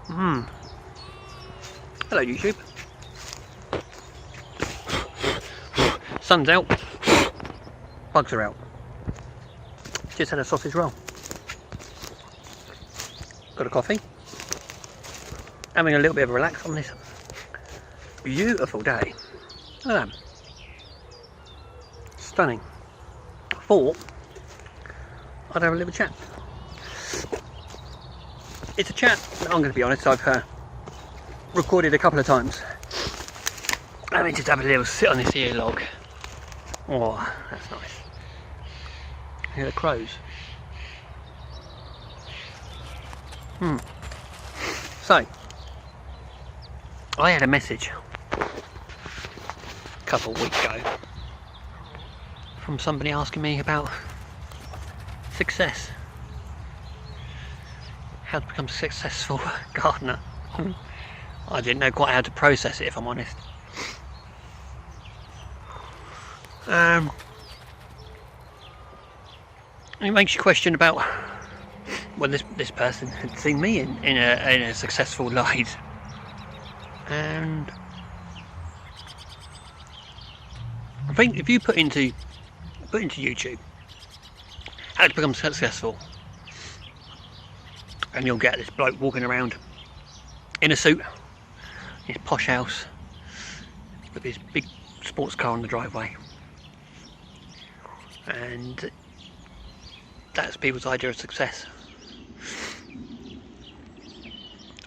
Hello YouTube. Sun's out, bugs are out. Just had a sausage roll. Got a coffee. Having a little bit of a relax on this beautiful day. Look at that. Stunning. Thought I'd have a little chat. It's a chat that I'm going to be honest, I've recorded a couple of times. Let me just have a little sit on this here log. Oh, that's nice. Hear the crows. So, I had a message a couple of weeks ago from somebody asking me about success. How to become a successful gardener. I didn't know quite how to process it, if I'm honest. It makes you question about well, this person had seen me in a successful light, and I think if you put into YouTube how to become successful, and you'll get this bloke walking around in a suit, his posh house, with his big sports car on the driveway, and that's people's idea of success.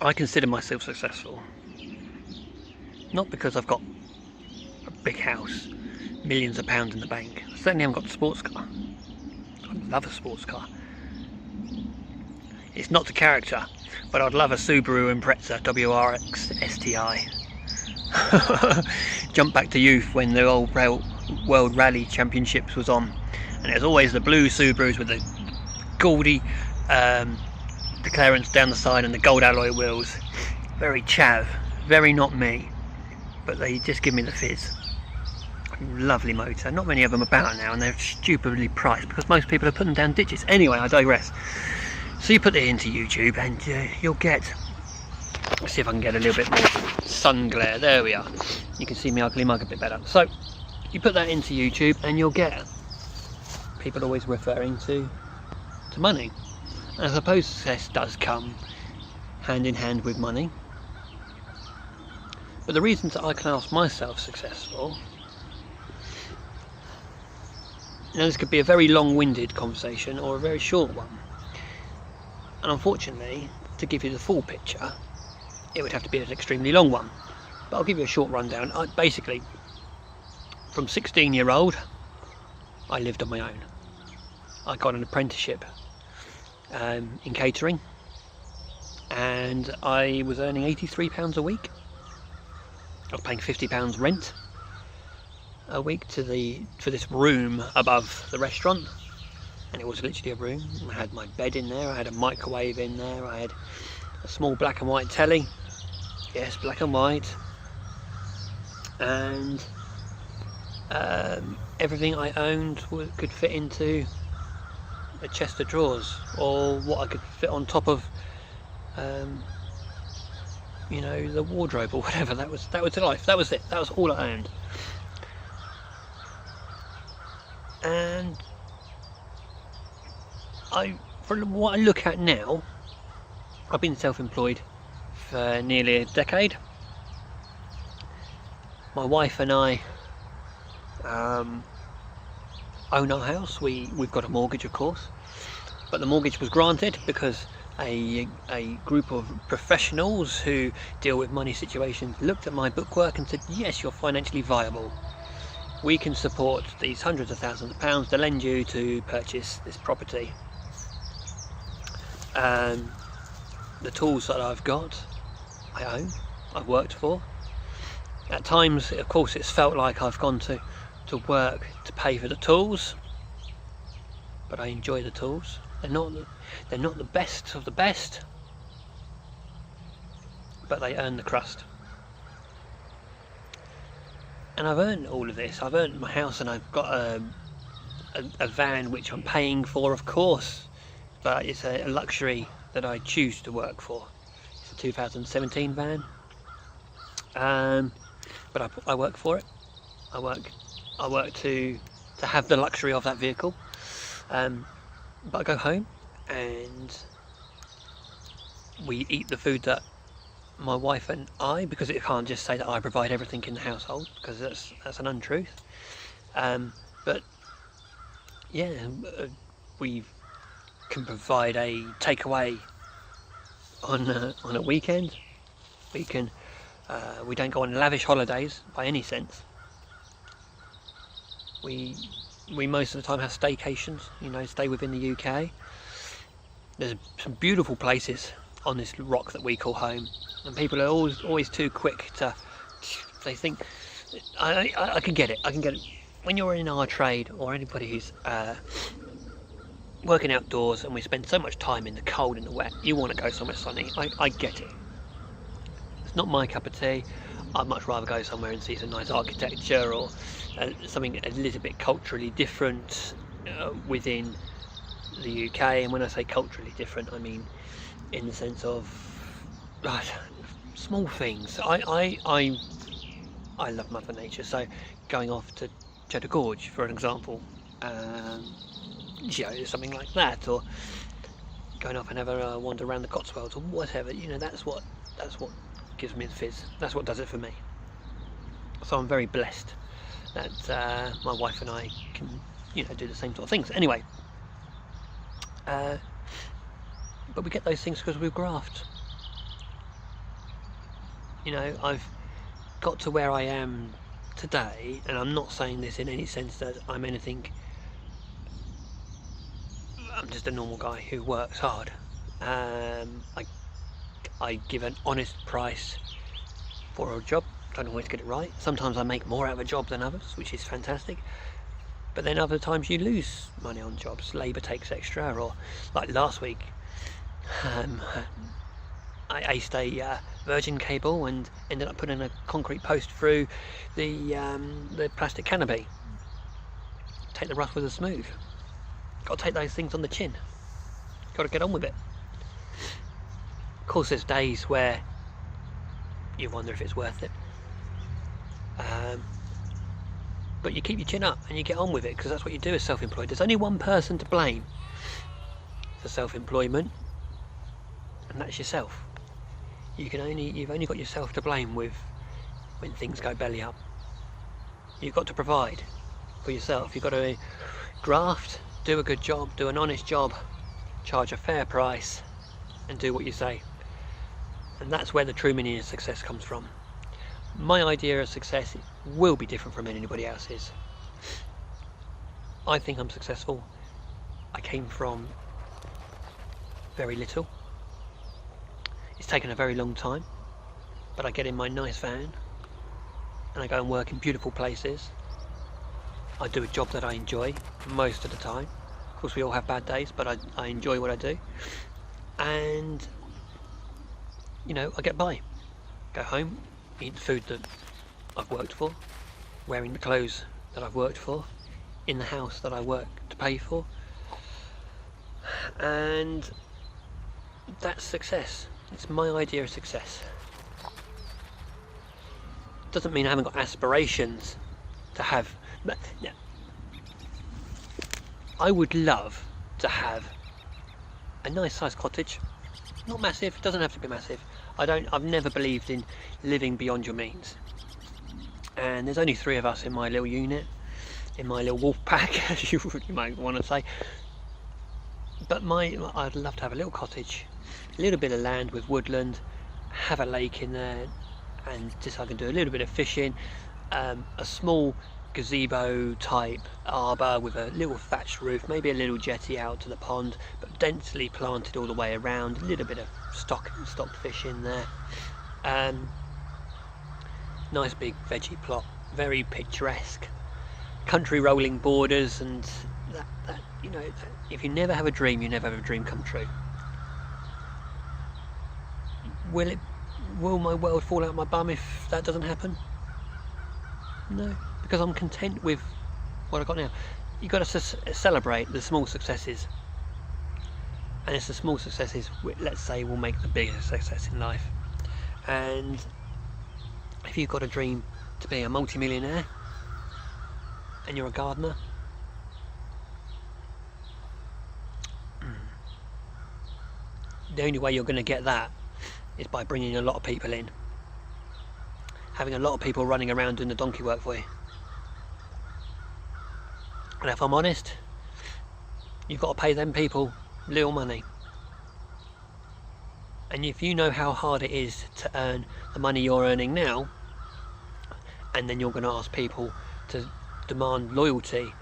I consider myself successful, not because I've got a big house, millions of pounds in the bank. I certainly haven't got a sports car. I love a sports car. It's not the character, but I'd love a Subaru Impreza WRX STI. Jump back to youth when the old World Rally Championships was on, and it was always the blue Subarus with the gaudy the clearance down the side and the gold alloy wheels. Very chav, very not me, but they just give me the fizz. Lovely motor. Not many of them about now, and they're stupidly priced because most people are putting down ditches. Anyway, I digress. So you put it into YouTube and you'll get, let's see if I can get a little bit more sun glare. There we are. You can see me ugly mug a bit better. So you put that into YouTube and you'll get people always referring to money. And I suppose success does come hand in hand with money. But the reasons that I class myself successful, now this could be a very long-winded conversation or a very short one. And unfortunately, to give you the full picture, it would have to be an extremely long one. But I'll give you a short rundown. Basically, from 16-year-old, I lived on my own. I got an apprenticeship in catering, and I was earning £83 a week. I was paying £50 rent a week for this room above the restaurant, and it was literally a room. I had my bed in there, I had a microwave in there, I had a small black and white telly, yes, black and white, and everything I owned could fit into a chest of drawers, or what I could fit on top of you know, the wardrobe or whatever. That was the life. That was it. That was all I owned. And from what I look at now, I've been self-employed for nearly a decade. My wife and I own our house. We've got a mortgage, of course, but the mortgage was granted because a group of professionals who deal with money situations looked at my bookwork and said, yes, you're financially viable. We can support these hundreds of thousands of pounds to lend you to purchase this property. The tools that I've got, I own, I've worked for. At times, of course, it's felt like I've gone to work to pay for the tools, but I enjoy the tools. They're not the best of the best, but they earn the crust. And I've earned all of this. I've earned my house, and I've got a van which I'm paying for, of course, but it's a luxury that I choose to work for. It's a 2017 van, but I work for it. I work to have the luxury of that vehicle. But I go home and we eat the food that my wife and I, because it can't just say that I provide everything in the household, because that's an untruth. But yeah, we can provide a takeaway on a weekend. We don't go on lavish holidays by any sense. We most of the time have staycations, stay within the UK. There's some beautiful places on this rock that we call home, and people are always too quick to, they think, I can get it. When you're in our trade, or anybody who's working outdoors, and we spend so much time in the cold and the wet, you want to go somewhere sunny. I get it. It's not my cup of tea. I'd much rather go somewhere and see some nice architecture, or something a little bit culturally different within the UK. And when I say culturally different, I mean in the sense of small things. I love Mother Nature, so going off to Cheddar Gorge, for an example, something like that, or going off and have a wander around the Cotswolds, or whatever. That's what gives me the fizz. That's what does it for me. So I'm very blessed that my wife and I can, do the same sort of things. Anyway, but we get those things because we graft. I've got to where I am today, and I'm not saying this in any sense that I'm anything. I'm just a normal guy who works hard. I give an honest price for a job. Don't always get it right. Sometimes I make more out of a job than others, which is fantastic. But then other times you lose money on jobs. Labour takes extra, or like last week, I aced a virgin cable and ended up putting a concrete post through the plastic canopy. Take the rough with the smooth. Got to take those things on the chin. Got to get on with it. Of course, there's days where you wonder if it's worth it. But you keep your chin up and you get on with it, because that's what you do as self-employed. There's only one person to blame for self-employment, and that's yourself. You've only got yourself to blame with when things go belly up. You've got to provide for yourself. You've got to graft, do a good job, do an honest job, charge a fair price, and do what you say. And that's where the true meaning of success comes from. My idea of success will be different from anybody else's. I think I'm successful. I came from very little. It's taken a very long time, but I get in my nice van and I go and work in beautiful places. I do a job that I enjoy most of the time. Of course, we all have bad days, but I enjoy what I do. And I get by. Go home, eat the food that I've worked for, wearing the clothes that I've worked for, in the house that I work to pay for, and that's success. It's my idea of success. Doesn't mean I haven't got aspirations to have. I would love to have a nice sized cottage. Not massive, it doesn't have to be massive. I've never believed in living beyond your means. And there's only 3 of us in my little unit, in my little wolf pack, as you might want to say. But I'd love to have a little cottage, a little bit of land with woodland, have a lake in there, and just I can do a little bit of fishing, a small gazebo type arbour with a little thatched roof, maybe a little jetty out to the pond, but densely planted all the way around, a little bit of stocked fish in there, nice big veggie plot, very picturesque, country rolling borders, and that if you never have a dream, you never have a dream come true. Will my world fall out my bum if that doesn't happen? No, because I'm content with what I've got now. You've got to celebrate the small successes. And it's the small successes, let's say, will make the bigger success in life. And if you've got a dream to be a multi-millionaire and you're a gardener, the only way you're going to get that is by bringing a lot of people in, having a lot of people running around doing the donkey work for you. And if I'm honest, you've got to pay them people little money. And if you know how hard it is to earn the money you're earning now, and then you're going to ask people to demand loyalty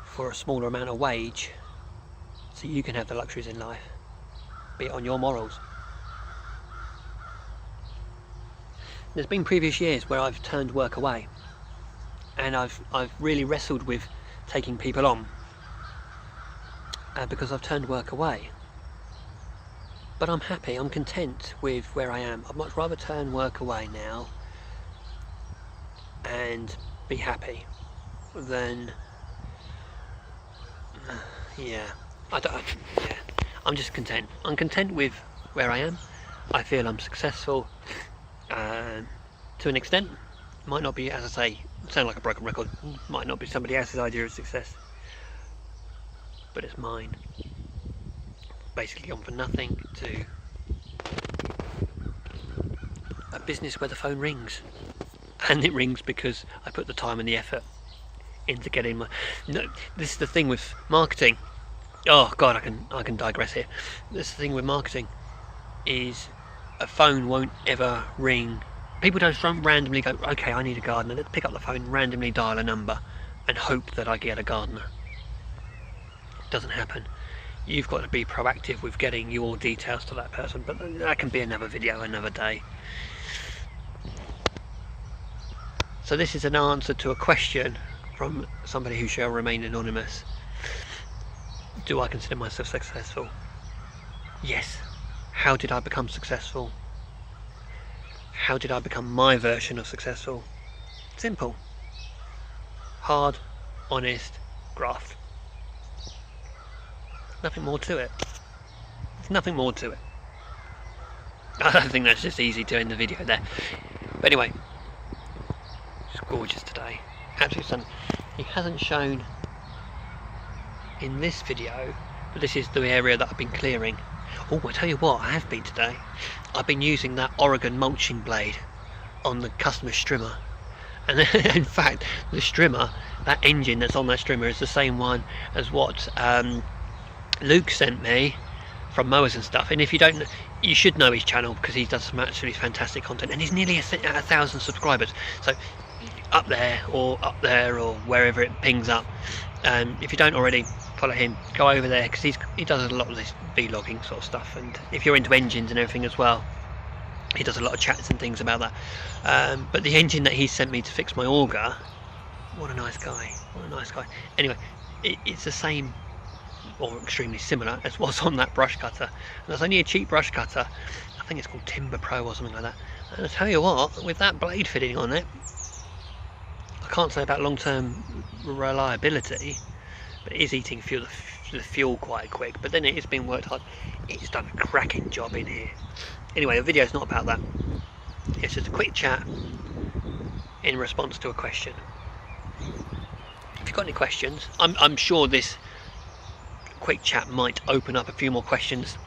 for a smaller amount of wage so you can have the luxuries in life, be it on your morals. There's been previous years where I've turned work away, and I've really wrestled with taking people on because I've turned work away. But I'm happy, I'm content with where I am. I'd much rather turn work away now and be happy than I'm just content. I'm content with where I am. I feel I'm successful to an extent. Might not be, as I say, sound like a broken record, might not be somebody else's idea of success, but it's mine. Basically gone from nothing to a business where the phone rings, and it rings because I put the time and the effort into getting my... No, this is the thing with marketing. Oh god, I can digress here. This is the thing with marketing, is a phone won't ever ring. People don't randomly go, okay, I need a gardener, let's pick up the phone, randomly dial a number and hope that I get a gardener. It doesn't happen. You've got to be proactive with getting your details to that person, but that can be another video, another day. So this is an answer to a question from somebody who shall remain anonymous. Do I consider myself successful? Yes. How did I become successful? How did I become my version of successful? Simple. Hard, honest, graft. Nothing more to it. There's nothing more to it. I don't think that's just easy to end the video there. But anyway, it's gorgeous today. Absolutely stunning. He hasn't shown in this video, but this is the area that I've been clearing. Oh, I tell you what, I have been today. I've been using that Oregon mulching blade on the customer's strimmer. And in fact, the strimmer, that engine that's on that strimmer is the same one as what Luke sent me from Mowers and Stuff. And if you don't know, you should know his channel because he does some absolutely fantastic content, and he's nearly 1,000 subscribers. So up there or wherever it pings up. If you don't already follow him, go over there because he does a lot of this vlogging sort of stuff, and if you're into engines and everything as well, he does a lot of chats and things about that. But the engine that he sent me to fix my auger, what a nice guy, what a nice guy. Anyway, it's the same or extremely similar as what's on that brush cutter, and that's only a cheap brush cutter. I think it's called Timber Pro or something like that. And I tell you what, with that blade fitting on it, I can't say about long-term reliability, but it is eating the fuel quite quick. But then it is being worked hard. It's done a cracking job in here. Anyway, the video's not about that. It's just a quick chat in response to a question. If you've got any questions, I'm sure this quick chat might open up a few more questions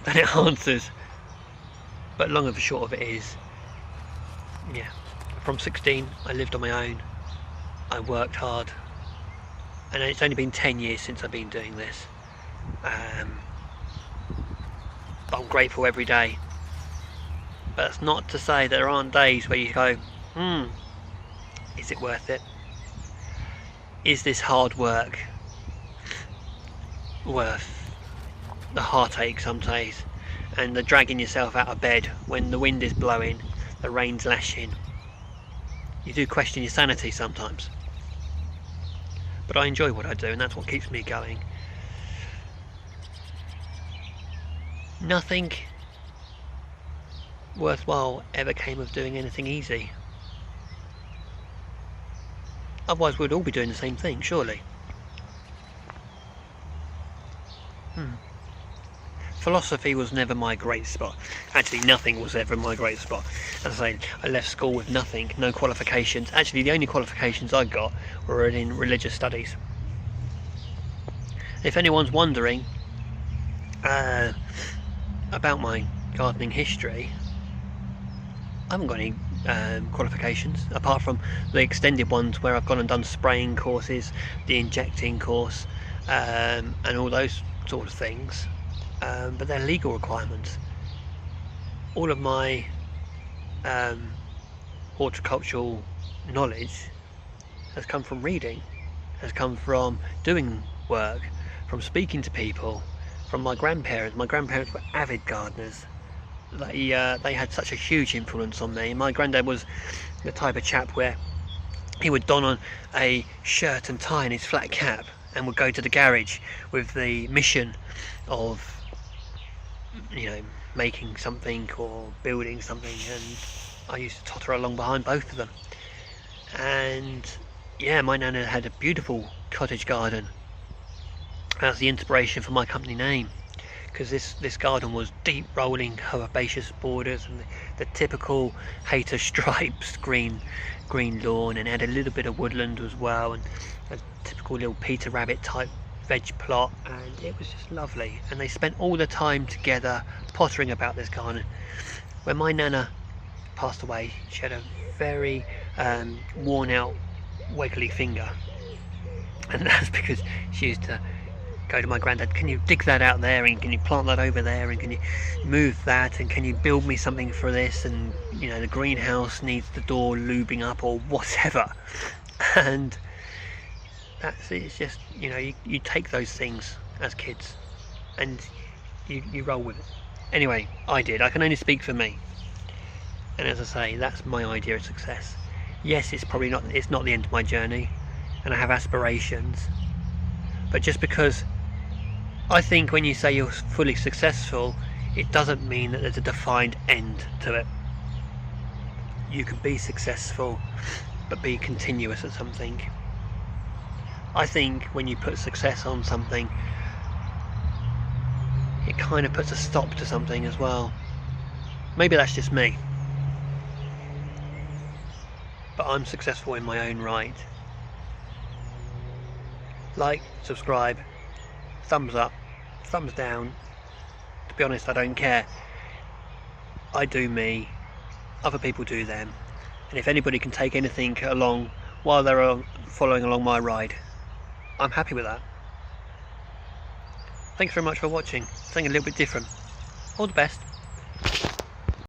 than it answers. But long and the short of it is, yeah, from 16 I lived on my own, I worked hard, and it's only been 10 years since I've been doing this. But I'm grateful every day. But that's not to say there aren't days where you go, is it worth it? Is this hard work worth the heartache some days, and the dragging yourself out of bed when the wind is blowing, the rain's lashing? You do question your sanity sometimes, but I enjoy what I do, and that's what keeps me going. Nothing worthwhile ever came of doing anything easy. Otherwise we'd all be doing the same thing, surely. Philosophy was never my great spot. Actually, nothing was ever my great spot. As I say, I left school with nothing, no qualifications. Actually, the only qualifications I got were in religious studies. If anyone's wondering about my gardening history, I haven't got any qualifications apart from the extended ones where I've gone and done spraying courses, the injecting course, and all those sort of things, but they're legal requirements. All of my horticultural knowledge has come from reading, has come from doing work, from speaking to people, from my grandparents. My grandparents were avid gardeners. They had such a huge influence on me. My granddad was the type of chap where he would don on a shirt and tie and his flat cap and would go to the garage with the mission of, you know, making something or building something, and I used to totter along behind both of them. And yeah, my nana had a beautiful cottage garden. That's the inspiration for my company name, because this garden was deep rolling herbaceous borders and the typical hater stripes green lawn, and it had a little bit of woodland as well, and a typical little Peter Rabbit type veg plot, and it was just lovely. And they spent all the time together pottering about this garden. When my nana passed away, she had a very worn out wiggly finger, and that's because she used to go to my granddad, can you dig that out there, and can you plant that over there, and can you move that, and can you build me something for this, and you know, the greenhouse needs the door lubing up or whatever. And that's it. It's just, you know, you take those things as kids and you roll with it. Anyway, I can only speak for me, and as I say, that's my idea of success. Yes, it's not the end of my journey, and I have aspirations, but just because I think when you say you're fully successful, it doesn't mean that there's a defined end to it. You can be successful but be continuous at something. I think when you put success on something, it kind of puts a stop to something as well. Maybe that's just me, but I'm successful in my own right. Like, subscribe, thumbs up, thumbs down. To be honest, I don't care. I do me, other people do them, and if anybody can take anything along while they're following along my ride, I'm happy with that. Thanks very much for watching. Something a little bit different. All the best.